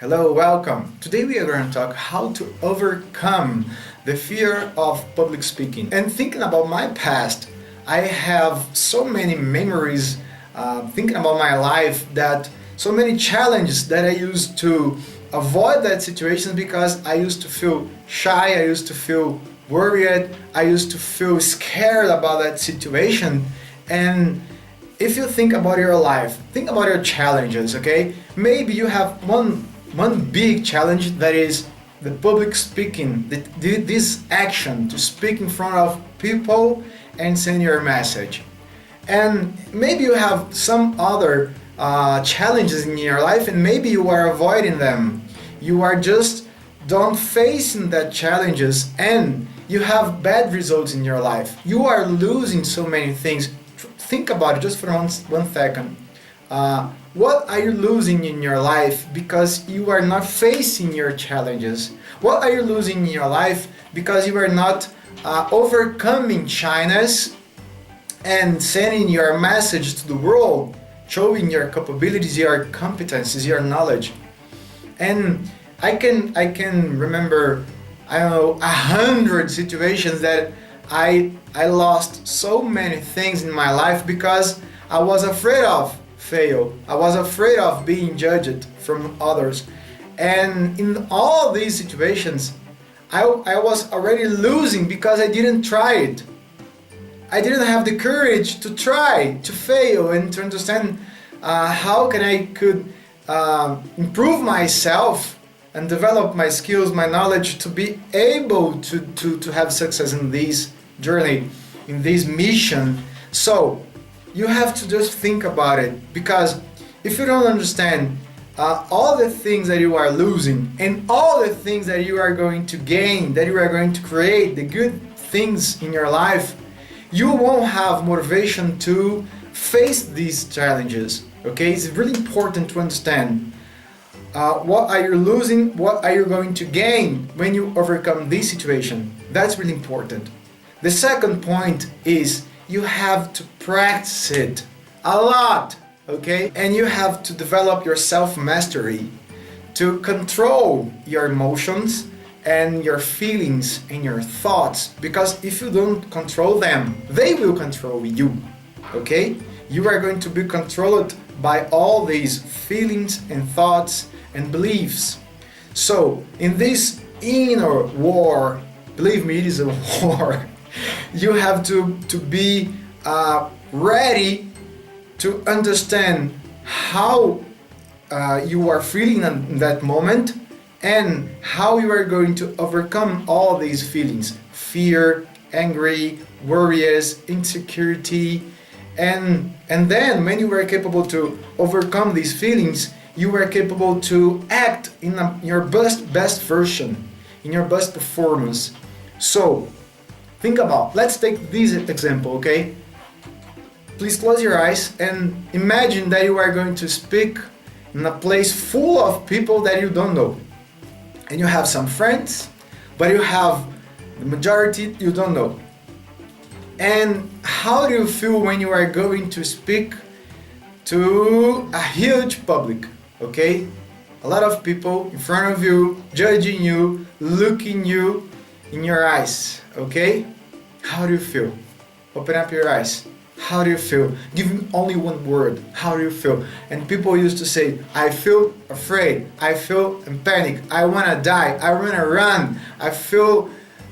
Hello, welcome. Today we are going to talk how to overcome the fear of public speaking. And thinking about my past, I have so many memories thinking about my life, that so many challenges that I used to avoid that situation because I used to feel shy, I used to feel worried, I used to feel scared about that situation. And if you think about your life, think about your challenges, okay? Maybe you have one big challenge, that is the public speaking, this action to speak in front of people and send your message. And maybe you have some other challenges in your life, and maybe you are avoiding them. You are just don't facing that challenges, and you have bad results in your life. You are losing so many things. Think about it just for one second. What are you losing in your life because you are not facing your challenges? What are you losing in your life because you are not overcoming shyness and sending your message to the world, showing your capabilities, your competencies, your knowledge? And I can remember, I don't know, 100 situations that I lost so many things in my life because I was afraid of fail. I was afraid of being judged from others. And in all these situations, I was already losing because I didn't try it. I didn't have the courage to try, to fail, and to understand how I could improve myself and develop my skills, my knowledge, to be able to have success in this journey, in this mission. So you have to just think about it, because if you don't understand all the things that you are losing and all the things that you are going to gain, that you are going to create, the good things in your life, you won't have motivation to face these challenges. Okay, it's really important to understand what are you losing, what are you going to gain when you overcome this situation. That's really important. The second point is you have to practice it a lot, okay? And you have to develop your self-mastery to control your emotions and your feelings and your thoughts, because if you don't control them, they will control you, okay? You are going to be controlled by all these feelings and thoughts and beliefs. So in this inner war, believe me, it is a war. You have to be ready to understand how you are feeling in that moment, and how you are going to overcome all these feelings: fear, angry, worries, insecurity. And then when you are capable to overcome these feelings, you are capable to act in your best version, in your best performance. So think about, let's take this example, okay? Please close your eyes and imagine that you are going to speak in a place full of people that you don't know. And you have some friends, but you have the majority you don't know. And how do you feel when you are going to speak to a huge public, okay? A lot of people in front of you, judging you, looking you in your eyes, okay? How do you feel? Open up your eyes. How do you feel? Give me only one word. How do you feel? And people used to say, I feel afraid, I feel in panic, I wanna die, I wanna run, I feel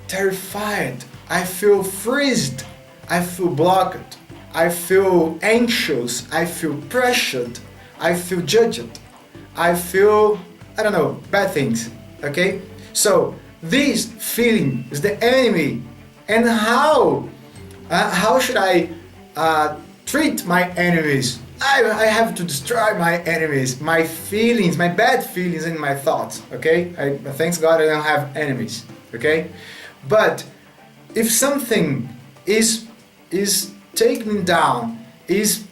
terrified, I feel freezed, I feel blocked, I feel anxious, I feel pressured, I feel judged, I feel, I don't know, bad things, okay? So this feeling is the enemy. And how should I treat my enemies? I have to destroy my enemies, my feelings, my bad feelings and my thoughts, okay? Thanks God I don't have enemies, okay? But if something is taking down, is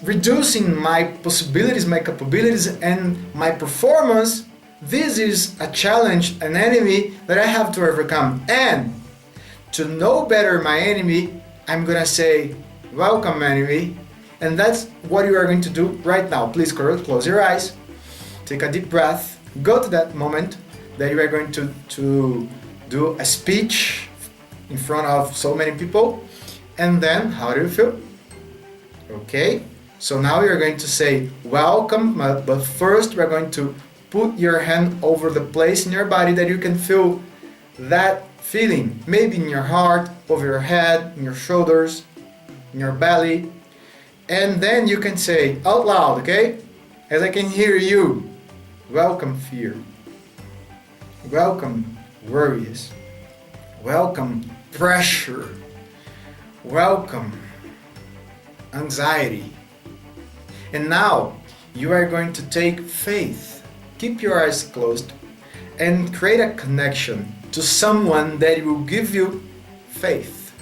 reducing my possibilities, my capabilities and my performance, this is a challenge, an enemy that I have to overcome. And to know better my enemy, I'm gonna say, welcome enemy. And that's what you are going to do right now. Please close your eyes, take a deep breath, Go to that moment that you are going to do a speech in front of so many people, and then how do you feel? Okay, so now you're going to say welcome, but first we're going to put your hand over the place in your body that you can feel that feeling, maybe in your heart, over your head, in your shoulders, in your belly, and then you can say out loud, okay, as I can hear you, welcome fear, welcome worries, welcome pressure, welcome anxiety. And now you are going to take faith, keep your eyes closed, and create a connection to someone that will give you faith.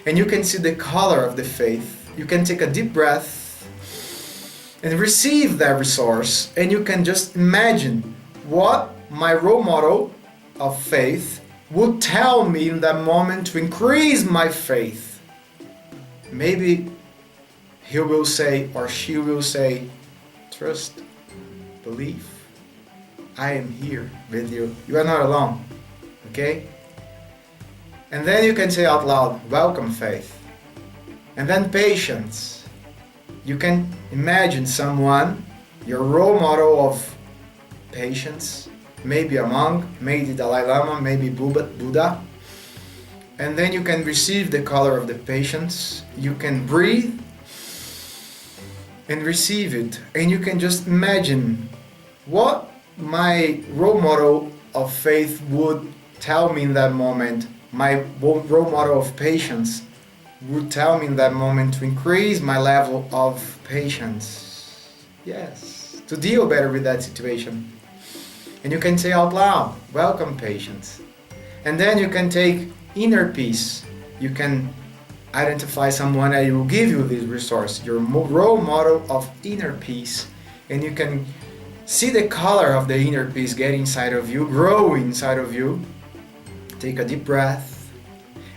And you can see the color of the faith. You can take a deep breath and receive that resource, and you can just imagine what my role model of faith would tell me in that moment to increase my faith. Maybe he will say or she will say, trust, believe, I am here with you. You are not alone. Okay? And then you can say out loud, welcome faith. And then patience. You can imagine someone, your role model of patience, maybe a monk, maybe Dalai Lama, maybe Buddha. And then you can receive the color of the patience. You can breathe and receive it. And you can just imagine what my role model of faith would tell me in that moment. My role model of patience would tell me in that moment to increase my level of patience. Yes, to deal better with that situation. And you can say out loud, welcome patience. And then you can take inner peace. You can identify someone that will give you this resource, your role model of inner peace, and you can see the color of the inner peace get inside of you, grow inside of you. Take a deep breath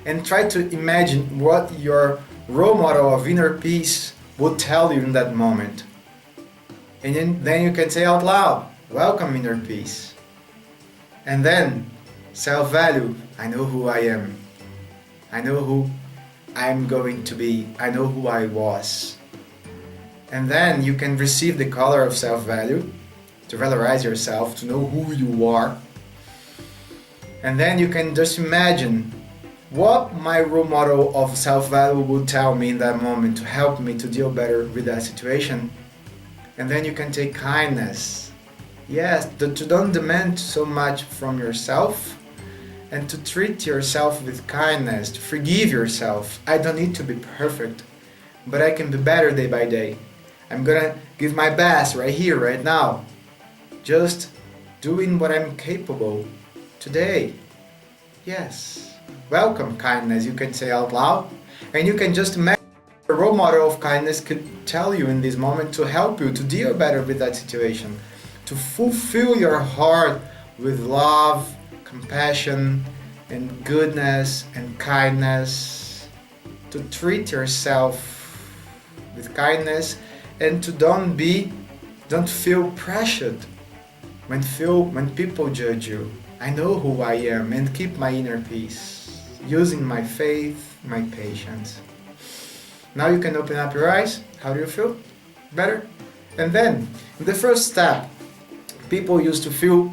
and try to imagine what your role model of inner peace would tell you in that moment. And then you can say out loud, welcome inner peace. And then self-value, I know who I am. I know who I'm going to be. I know who I was. And then you can receive the color of self-value, to valorize yourself, to know who you are. And then you can just imagine what my role model of self-value would tell me in that moment to help me to deal better with that situation. And then you can take kindness. Yes, to don't demand so much from yourself, and to treat yourself with kindness, to forgive yourself. I don't need to be perfect, but I can be better day by day. I'm gonna give my best right here, right now. Just doing what I'm capable today. Yes. Welcome kindness, you can say out loud. And you can just imagine a role model of kindness could tell you in this moment to help you to deal better with that situation, to fulfill your heart with love, compassion, and goodness and kindness, to treat yourself with kindness, and to don't feel pressured when people judge you. I know who I am and keep my inner peace, using my faith, my patience. Now you can open up your eyes. How do you feel? Better? And then, in the first step, people used to feel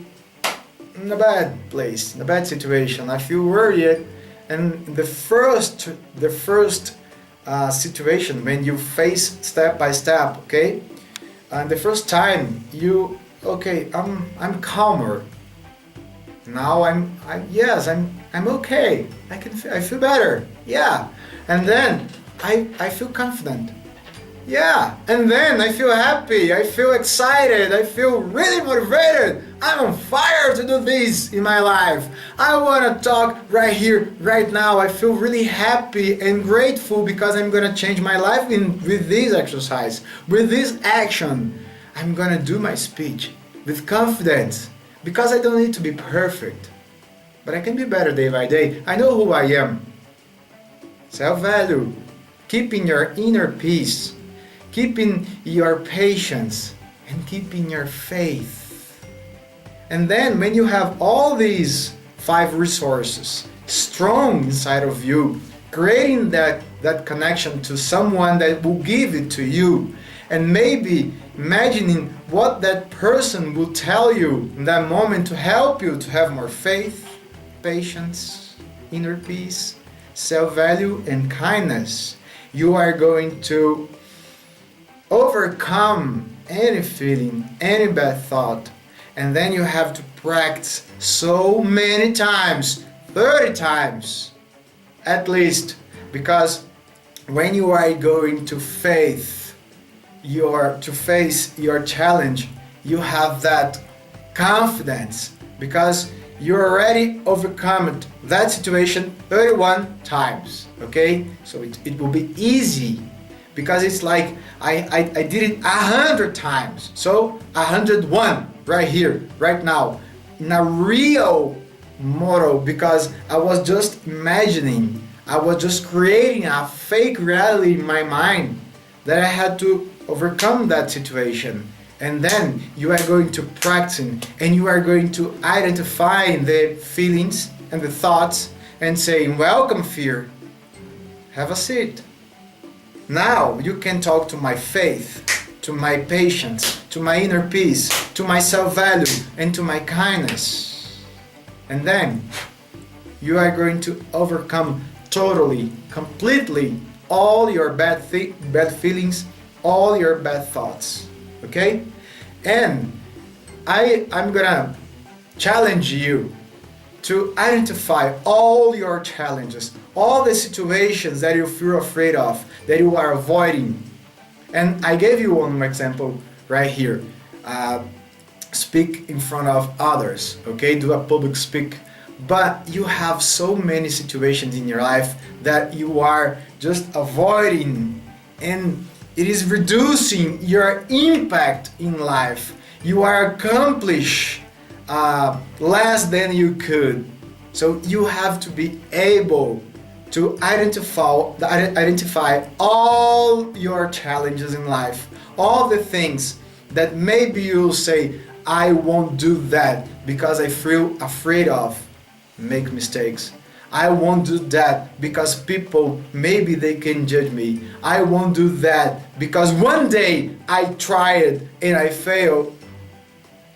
in a bad place, in a bad situation. I feel worried, and the first situation when you face step by step, okay, and the first time I'm calmer. Now I'm okay. I feel better. Yeah, and then I feel confident. Yeah, and then I feel happy, I feel excited, I feel really motivated. I'm on fire to do this in my life. I want to talk right here, right now. I feel really happy and grateful because I'm going to change my life with this exercise, with this action. I'm going to do my speech with confidence because I don't need to be perfect, but I can be better day by day. I know who I am. Self-value, keeping your inner peace, keeping your patience, and keeping your faith. And then when you have all these 5 resources strong inside of you, creating that connection to someone that will give it to you, and maybe imagining what that person will tell you in that moment to help you to have more faith, patience, inner peace, self-value, and kindness, you are going to overcome any feeling, any bad thought. And then you have to practice so many times, 30 times at least, because when you are going to face your challenge, you have that confidence because you already overcome that situation 31 times, okay? So it will be easy because it's like I did it 100 times, so 101 right here, right now, in a real model, because I was just imagining, I was just creating a fake reality in my mind that I had to overcome that situation. And then you are going to practice and you are going to identify the feelings and the thoughts and saying, welcome fear, have a seat. Now you can talk to my faith, to my patience, to my inner peace, to my self-value, and to my kindness. And then you are going to overcome totally, completely all your bad feelings, all your bad thoughts. Okay? And I'm gonna challenge you to identify all your challenges, all the situations that you feel afraid of, that you are avoiding. And I gave you one example right here. Speak in front of others, okay? Do a public speak. But you have so many situations in your life that you are just avoiding, and it is reducing your impact in life. You are accomplish less than you could. So you have to be able to identify all your challenges in life, all the things that maybe you'll say, I won't do that because I feel afraid of make mistakes. I won't do that because people, maybe they can judge me. I won't do that because one day I tried and I failed.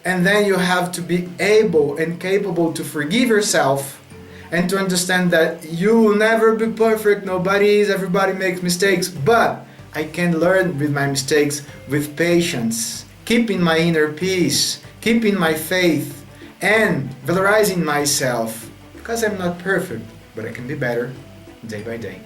And then you have to be able and capable to forgive yourself and to understand that you will never be perfect. Nobody is, everybody makes mistakes, but I can learn with my mistakes with patience, keeping my inner peace, keeping my faith, and valorizing myself. Because I'm not perfect, but I can be better day by day.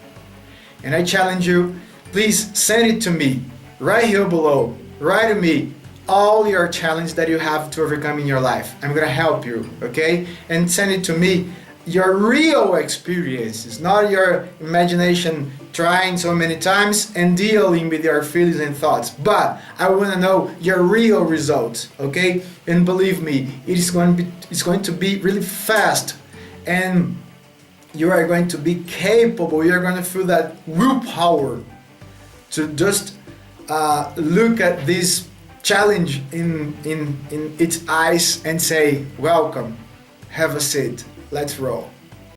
And I challenge you, please send it to me right here below. Write to me all your challenge that you have to overcome in your life. I'm gonna help you, okay? And send it to me your real experiences, not your imagination trying so many times and dealing with your feelings and thoughts. But I want to know your real results, okay? And believe me, it's going to be really fast, and you are going to be capable. You're going to feel that willpower to just look at this challenge in its eyes and say, welcome, have a seat, let's roll.